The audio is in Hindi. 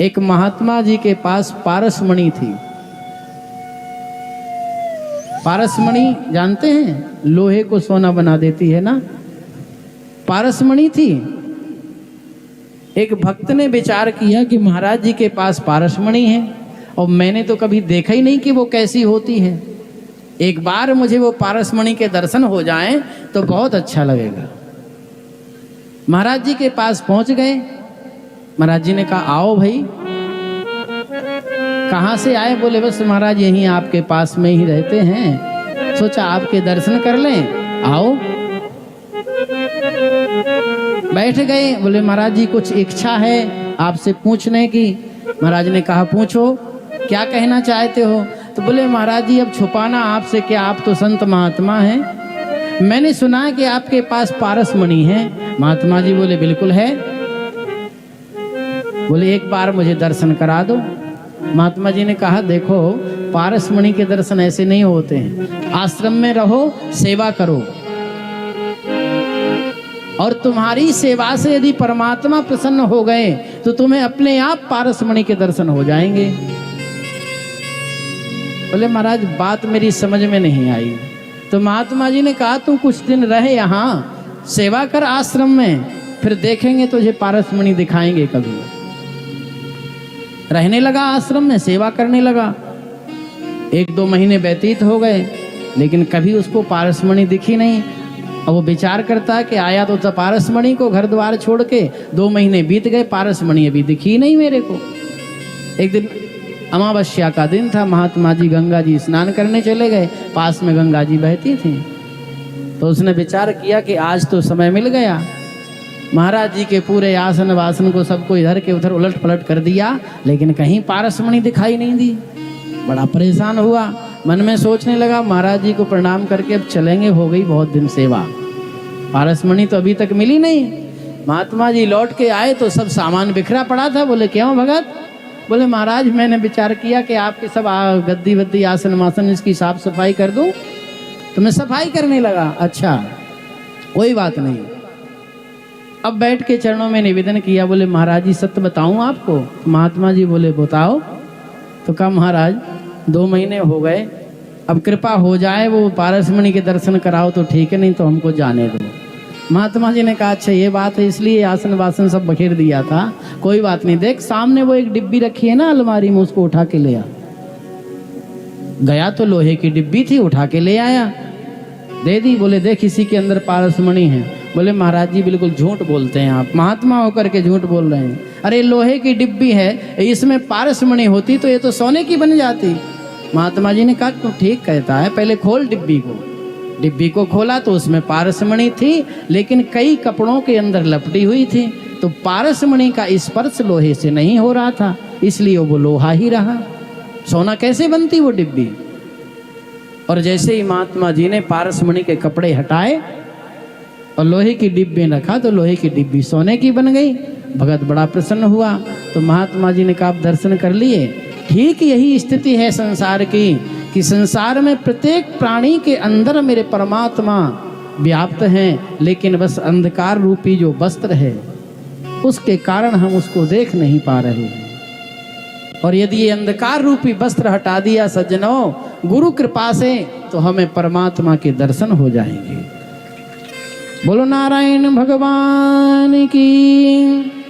एक महात्मा जी के पास पारसमणि थी। पारसमणि जानते हैं, लोहे को सोना बना देती है ना। पारसमणि थी। एक भक्त ने विचार किया कि महाराज जी के पास पारसमणि है और मैंने तो कभी देखा ही नहीं कि वो कैसी होती है। एक बार मुझे वो पारसमणि के दर्शन हो जाएं तो बहुत अच्छा लगेगा। महाराज जी के पास पहुंच गए। महाराज जी ने कहा आओ भाई। कहाँ से आए? बोले बस महाराज यहीं आपके पास में ही रहते हैं, सोचा आपके दर्शन कर लें, आओ। बैठ गए। बोले महाराज जी कुछ इच्छा है आपसे पूछने की। महाराज ने कहा पूछो, क्या कहना चाहते हो? तो बोले महाराज जी अब छुपाना आपसे क्या, आप तो संत महात्मा हैं, मैंने सुना है कि आपके पास पारसमणि है। महात्मा जी बोले बिल्कुल है। बोले एक बार मुझे दर्शन करा दो। महात्मा जी ने कहा देखो पारसमणि के दर्शन ऐसे नहीं होते हैं, आश्रम में रहो, सेवा करो, और तुम्हारी सेवा से यदि परमात्मा प्रसन्न हो गए तो तुम्हें अपने आप पारसमणि के दर्शन हो जाएंगे। बोले महाराज बात मेरी समझ में नहीं आई। तो महात्मा जी ने कहा तू कुछ दिन रहे यहाँ, सेवा कर आश्रम में, फिर देखेंगे तुझे पारसमणि दिखाएंगे कभी। रहने लगा आश्रम में, सेवा करने लगा। 1-2 महीने व्यतीत हो गए लेकिन कभी उसको पारसमणि दिखी नहीं। अब वो विचार करता है कि आया तो पारसमणि को घर द्वार छोड़ के, 2 महीने बीत गए, पारसमणि अभी दिखी नहीं मेरे को। एक दिन अमावस्या का दिन था, महात्मा जी गंगा जी स्नान करने चले गए, पास में गंगा जी बहती थी। तो उसने विचार किया कि आज तो समय मिल गया। महाराज जी के पूरे आसन वासन को सबको इधर के उधर उलट पलट कर दिया, लेकिन कहीं पारसमणि दिखाई नहीं दी। बड़ा परेशान हुआ, मन में सोचने लगा महाराज जी को प्रणाम करके अब चलेंगे, हो गई बहुत दिन सेवा, पारसमणि तो अभी तक मिली नहीं। महात्मा जी लौट के आए तो सब सामान बिखरा पड़ा था। बोले क्यों भगत? बोले महाराज मैंने विचार किया कि आपके सब गद्दी वद्दी आसन वासन इसकी साफ सफाई कर दूं, तो मैं सफाई करने लगा। अच्छा कोई बात नहीं। अब बैठ के चरणों में निवेदन किया। बोले महाराज जी सत्य बताऊं आपको? महात्मा जी बोले बताओ। तो कहा महाराज 2 महीने हो गए, अब कृपा हो जाए वो पारसमणि के दर्शन कराओ तो ठीक है, नहीं तो हमको जाने दो। महात्मा जी ने कहा अच्छा ये बात है, इसलिए आसन वासन सब बखेर दिया था। कोई बात नहीं, देख सामने वो एक डिब्बी रखी है ना अलमारी में, उसको उठा के ले आ। गया तो लोहे की डिब्बी थी, उठा के ले आया, दे दी। बोले देख इसी के अंदर पारसमणि है। बोले महाराज जी बिल्कुल झूठ बोलते हैं आप, महात्मा होकर के झूठ बोल रहे हैं। अरे लोहे की डिब्बी है, इसमें पारसमणि होती तो ये तो सोने की बन जाती। महात्मा जी ने कहा तू ठीक कहता है, पहले खोल डिब्बी को। डिब्बी को खोला तो उसमें पारसमणि थी, लेकिन कई कपड़ों के अंदर लपटी हुई थी। तो पारसमणि का स्पर्श लोहे से नहीं हो रहा था, इसलिए वो लोहा ही रहा। सोना कैसे बनती वो डिब्बी? और जैसे ही महात्मा जी ने पारसमणि के कपड़े हटाए और लोहे की डिब्बी रखा तो लोहे की डिब्बी सोने की बन गई। भगत बड़ा प्रसन्न हुआ। तो महात्मा जी ने कहा आप दर्शन कर लिए। ठीक यही स्थिति है संसार की, कि संसार में प्रत्येक प्राणी के अंदर मेरे परमात्मा व्याप्त हैं, लेकिन बस अंधकार रूपी जो वस्त्र है उसके कारण हम उसको देख नहीं पा रहे हैं। और यदि ये अंधकार रूपी वस्त्र हटा दिया सज्जनों गुरु कृपा से, तो हमें परमात्मा के दर्शन हो जाएंगे। बोलो नारायण भगवान की।